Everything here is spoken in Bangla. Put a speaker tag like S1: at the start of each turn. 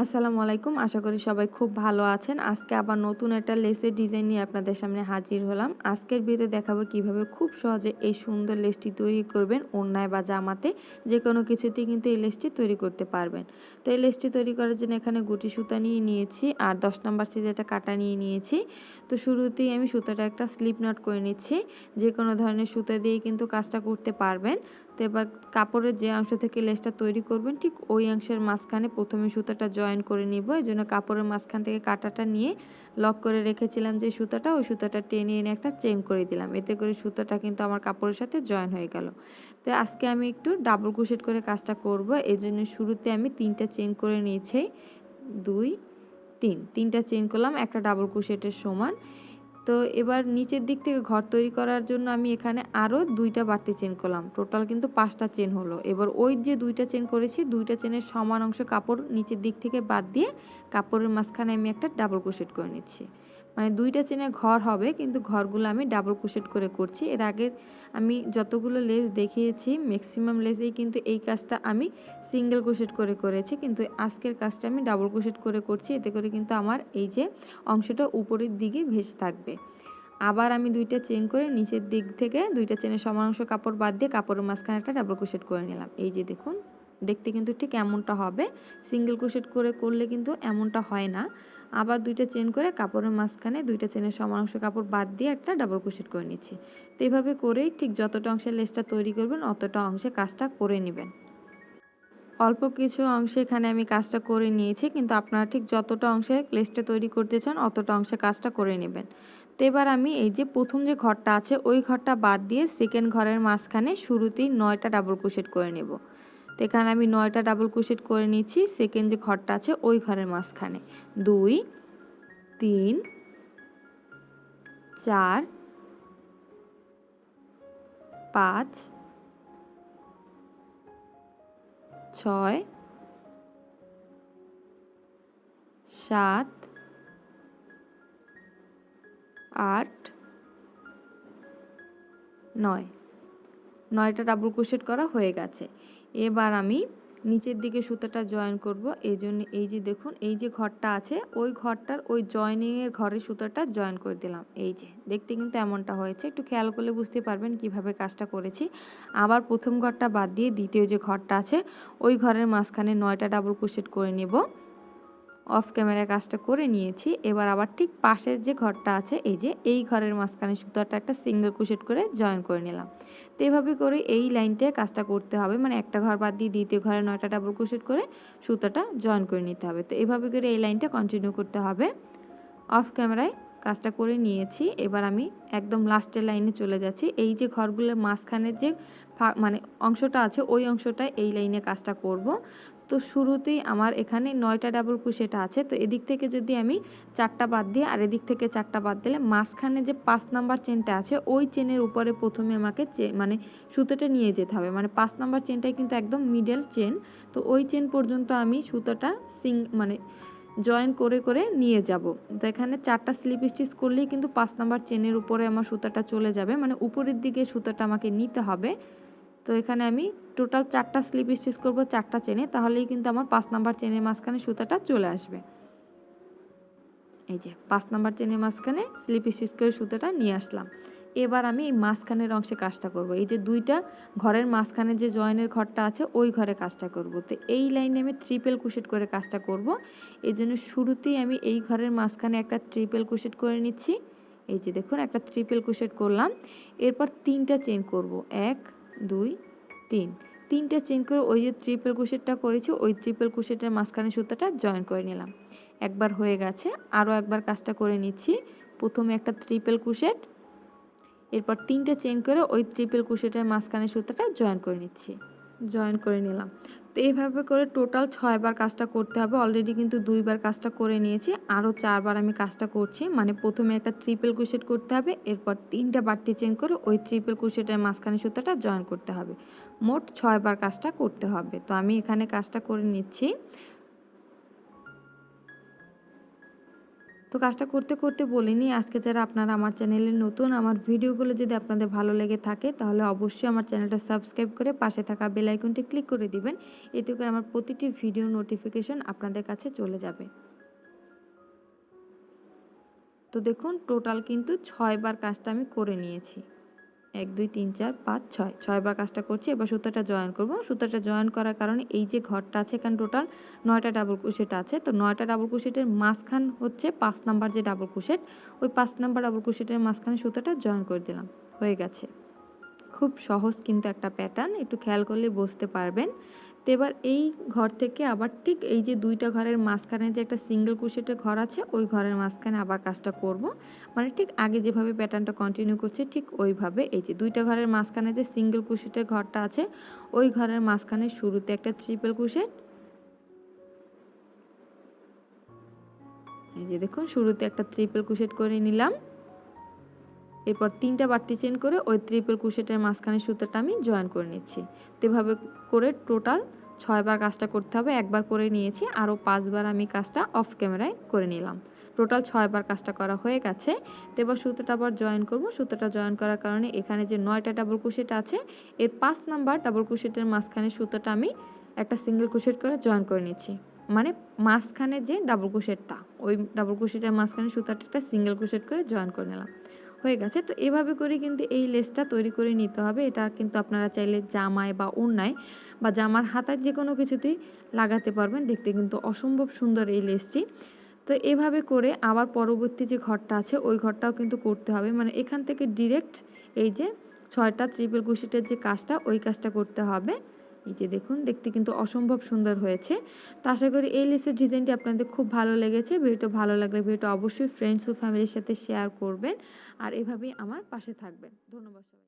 S1: আসসালামু আলাইকুম। আশা করি সবাই খুব ভালো আছেন। আজকে আবার নতুন একটা লেসের ডিজাইন নিয়ে আপনাদের সামনে হাজির হলাম। আজকের ভিডিওতে দেখাবো কিভাবে খুব সহজে এই সুন্দর লেসটি তৈরি করবেন। ওড়নায় বা জামাতে যেকোনো কিছুতেই কিন্তু এই লেসটি তৈরি করতে পারবেন। তো এই লেসটি তৈরি করার জন্য এখানে গুটি সুতা নিয়ে নিয়েছি আর 10 নাম্বার সাইজের একটা কাঁটা নিয়ে নিয়েছি। তো শুরুতেই আমি সুতাটা একটা স্লিপ নট করে নিচ্ছি। যেকোনো ধরনের সুতা দিয়েই কিন্তু কাজটা করতে পারবেন। তো এবার কাপড়ের যে অংশ থেকে লেসটা তৈরি করবেন ঠিক ওই অংশের মাঝখানে প্রথমে সুতাটা জয়েন করে নিব। এজন্য কাপড়ের মাঝখান থেকে কাঁটাটা নিয়ে লক করে রেখেছিলাম যে সুতাটা, ওই সুতাটা টেনে এনে একটা চেন করে দিলাম। এতে করে সুতাটা কিন্তু আমার কাপড়ের সাথে জয়েন হয়ে গেল। তো আজকে আমি একটু ডাবল ক্রোশেট করে কাজটা করব। এজন্য শুরুতে আমি 3টা চেন করে নিয়েছি। 2 3টা চেন করলাম একটা ডাবল ক্রোশেটের সমান। তো এবার নিচের দিক থেকে ঘর তৈরি করার জন্য আমি এখানে আরও 2টা বাড়তি চেন করলাম। টোটাল কিন্তু 5টা চেন হলো। এবার ওই যে 2টা চেন করেছি 2টা চেনের সমান অংশ কাপড় নিচের দিক থেকে বাদ দিয়ে কাপড়ের মাঝখানে আমি একটা ডাবল ক্রোশেট করে নিচ্ছি। মানে 2টা চেনে ঘর হবে কিন্তু ঘরগুলো আমি ডাবল ক্রোশেট করে করছি। এর আগে আমি যতগুলো লেস দেখিয়েছি ম্যাক্সিমাম লেসেই কিন্তু এই কাজটা আমি সিঙ্গেল ক্রোশেট করে করেছি, কিন্তু আজকের কাজটা আমি ডাবল ক্রোশেট করে করছি। এতে করে কিন্তু আমার এই যে অংশটা উপরের দিকে ভেসে থাকবে। আবার আমি 2টা চেন করে নিচের দিক থেকে 2টা চেনের সমান অংশ কাপড় বাদ দিয়ে কাপড়ের মাঝখানে একটা ডাবল ক্রোশেট করে নিলাম। এই যে দেখুন, দেখতে কিন্তু ঠিক এমনটা হবে। সিঙ্গেল ক্রোশেট করে করলে কিন্তু এমনটা হয় না। আবার 2টা চেন করে কাপড়ের মাঝখানে 2টা চেনের সমান অংশ কাপড় বাদ দিয়ে একটা ডাবল ক্রোশেট করে নিচ্ছি। তো এইভাবে করেই ঠিক যতটা অংশের লেসটা তৈরি করবেন অতটা অংশে কাজটা করে নেবেন। অল্প কিছু অংশে এখানে আমি কাজটা করে নিয়েছি, কিন্তু আপনারা ঠিক যতটা অংশে লেসটা তৈরি করতে চান অতটা অংশে কাজটা করে নেবেন। তো এবার আমি এই যে প্রথম যে ঘরটা আছে ওই ঘরটা বাদ দিয়ে সেকেন্ড ঘরের মাঝখানে শুরুতেই 9টা ডাবল ক্রোশেট করে নেব। তো এখানে আমি 9টা ডাবল ক্রোশেট করে নিচ্ছি সেকেন্ড যে ঘরটা আছে ওই ঘরের মাঝখানে। 2 3 4 5 6 7 8 9 9টা ডাবল ক্রোশেট করা হয়ে গেছে। এবার আমি নিচের দিকে সুতাটা জয়েন করব। এই জন্য এই যে দেখুন এই যে ঘরটা আছে ওই ঘরটার ওই জয়েনিংয়ের ঘরে সুতাটা জয়েন করে দিলাম। এই যে দেখতে কিন্তু এমনটা হয়েছে, একটু খেয়াল করলে বুঝতে পারবেন কিভাবে কাজটা করেছি। আবার প্রথম ঘরটা বাদ দিয়ে দ্বিতীয় যে ঘরটা আছে ওই ঘরের মাঝখানে 9টা ডাবল ক্রোশেট করে নেব। অফ ক্যামেরায় কাজটা করে নিয়েছি। এবার আবার ঠিক পাশের যে ঘরটা আছে এই যে এই ঘরের মাঝখানে সুতাটা একটা সিঙ্গেল ক্রোশেট করে জয়েন করে নিলাম। তো এইভাবে করে এই লাইনটায় কাজটা করতে হবে, মানে একটা ঘর বাদ দিয়ে দ্বিতীয় ঘরে 9টা ডাবল ক্রোশেট করে সুতাটা জয়েন করে নিতে হবে। তো এইভাবে করে এই লাইনটা কন্টিনিউ করতে হবে। অফ ক্যামেরায় কাজটা করে নিয়েছি। এবার আমি একদম লাস্টের লাইনে চলে যাচ্ছি। এই যে ঘরগুলোর মাঝখানের যে মানে অংশটা আছে ওই অংশটায় এই লাইনে কাজটা করব। তো শুরুতেই আমার এখানে 9টা ডাবল ক্রোশেট আছে। তো এদিক থেকে যদি আমি 4টা বাদ দিই আর এদিক থেকে 4টা বাদ দিলে মাঝখানে যে 5 নাম্বার চেনটা আছে ওই চেনের উপরে প্রথমে আমাকে মানে সুতোটা নিয়ে যেতে হবে। মানে 5 নাম্বার চেনটাই কিন্তু একদম মিডল চেন। তো ওই চেন পর্যন্ত আমি সুতোটা মানে জয়েন করে করে নিয়ে যাব। তো এখানে 4টা স্লিপ স্টিচ করলেই কিন্তু 5 নাম্বার চেনের উপরে আমার সুতাটা চলে যাবে, মানে উপরের দিকে সুতাটা আমাকে নিতে হবে। তো এখানে আমি টোটাল 4টা স্লিপ স্টিচ করব 4টা চেনে, তাহলেই কিন্তু আমার 5 নাম্বার চেনের মাঝখানে সুতাটা চলে আসবে। এই যে 5 নাম্বার চেনের মাঝখানে স্লিপ স্টিচ করে সুতাটা নিয়ে আসলাম। এবার আমি এই মাঝখানের অংশে কাজটা করব। এই যে 2টা ঘরের মাঝখানে যে জয়েনের ঘরটা আছে ওই ঘরে কাজটা করব। তো এই লাইনে আমি ট্রিপল ক্রোশেট করে কাজটা করব। এই জন্য শুরুতেই আমি এই ঘরের মাঝখানে একটা ট্রিপল ক্রোশেট করে নিচ্ছি। এই যে দেখুন একটা ট্রিপল ক্রোশেট করলাম। এরপর 3টা চেন করব। 1 2 3 3টা চেন করে ওই যে ট্রিপল ক্রোশেটটা করেছি ওই ট্রিপল ক্রোশেটের মাঝখানে সুতাটা জয়েন করে নিলাম। একবার হয়ে গেছে, আরও একবার কাজটা করে নিচ্ছি। প্রথমে একটা ট্রিপল ক্রোশেট, এরপর 3টে চেন করে ওই ট্রিপল ক্রোশেটের মাঝখানে সুতাটা জয়েন করে নিচ্ছি, জয়েন করে নিলাম। তো এইভাবে করে টোটাল 6বার কাজটা করতে হবে। অলরেডি কিন্তু 2বার কাজটা করে নিয়েছি, আরও 4বার আমি কাজটা করছি। মানে প্রথমে একটা ট্রিপল ক্রোশেট করতে হবে, এরপর 3টা বাড়তি চেন করে ওই ট্রিপল ক্রোশেটের মাঝখানে সুতাটা জয়েন করতে হবে। মোট 6বার কাজটা করতে হবে। তো আমি এখানে কাজটা করে নিচ্ছি। তো কাজটা করতে করতে বলিনি, আজকে যারা আপনারা আমার চ্যানেলে নতুন, আমার ভিডিওগুলো যদি আপনাদের ভালো লেগে থাকে তাহলে অবশ্যই আমার চ্যানেলটা সাবস্ক্রাইব করে পাশে থাকা বেল আইকনটি ক্লিক করে দিবেন। এতে করে আমার প্রতিটি ভিডিও নোটিফিকেশন আপনাদের কাছে চলে যাবে। তো দেখুন টোটাল কিন্তু 6 বার কাজটা আমি করে নিয়েছি। 1 2 3 4 5 6 6 বার কাজটা করছি। এবার সুতাটা জয়েন করব। সুতাটা জয়েন করার কারণে এই যে ঘরটা আছে এখানে টোটাল 9টা ডাবল ক্রোশেট আছে। তো 9টা ডাবল ক্রোশেটের মাঝখান হচ্ছে 5 নাম্বার যে ডাবল ক্রোশেট, ওই 5 নাম্বার ডাবল ক্রোশেটের মাঝখানে সুতাটা জয়েন করে দিলাম। হয়ে গেছে। খুব সহজ কিন্তু একটা প্যাটার্ন, একটু খেয়াল করলে বুঝতে পারবেন। তো এবার এই ঘর থেকে আবার ঠিক এই যে 2টা ঘরের মাঝখানে যে একটা সিঙ্গেল ক্রোশেটের ঘর আছে, ওই ঘরের মাঝখানে আবার কাজটা করব। মানে ঠিক আগে যেভাবে প্যাটার্নটা কন্টিনিউ করছে ঠিক ওইভাবে এই যে 2টা ঘরের মাঝখানে যে সিঙ্গেল ক্রোশেটের ঘরটা আছে, ওই ঘরের মাঝখানে শুরুতে একটা ট্রিপল ক্রোশেট, এই যে দেখুন শুরুতে একটা ট্রিপল ক্রোশেট করে নিলাম। এরপর 3টা বাড়তি চেইন করে ওই ট্রিপল ক্রোশেটের মাঝখানে সুতাটা আমি জয়েন করে নিচ্ছি। তো এভাবে করে টোটাল 6 বার কাজটা করতে হবে। একবার করে নিয়েছি, আরও 5 বার আমি কাজটা অফ ক্যামেরায় করে নিলাম। টোটাল 6 বার কাজটা করা হয়ে গেছে। তো এবার সুতাটা আবার জয়েন করব। সুতাটা জয়েন করার কারণে এখানে যে 9টা ডাবল ক্রোশেট আছে, এর 5 নাম্বার ডাবল ক্রোশেটের মাঝখানে সুতাটা আমি একটা সিঙ্গেল ক্রোশেট করে জয়েন করে নিচ্ছি। মানে মাঝখানে যে ডাবল ক্রোশেটটা, ওই ডাবল ক্রোশেটের মাঝখানে সুতাটা একটা সিঙ্গেল ক্রোশেট করে জয়েন করে নিলাম। হয়ে গেছে। তো এভাবে করে কিন্তু এই লেসটা তৈরি করে নিতে হবে। এটা কিন্তু আপনারা চাইলে জামায় বা ওড়নায় বা জামার হাতায় যে কোনো কিছুতেই লাগাতে পারবেন। দেখতে কিন্তু অসম্ভব সুন্দর এই লেসটি। তো এভাবে করে আবার পরবর্তী যে ঘরটা আছে ওই ঘরটাও কিন্তু করতে হবে। মানে এখান থেকে ডিরেক্ট এই যে 6টা ট্রিপল ক্রোশেটের যে কাজটা, ওই কাজটা করতে হবে। এই যে দেখুন দেখতে কিন্তু অসম্ভব সুন্দর হয়েছে। তো আশা করি এই লেসের ডিজাইনটি আপনাদের খুব ভালো লেগেছে। ভিডিওটা ভালো লাগলে ভিডিওটা অবশ্যই ফ্রেন্ডস ও ফ্যামিলির সাথে শেয়ার করবেন। আর এভাবেই আমার পাশে থাকবেন। ধন্যবাদ সবাইকে।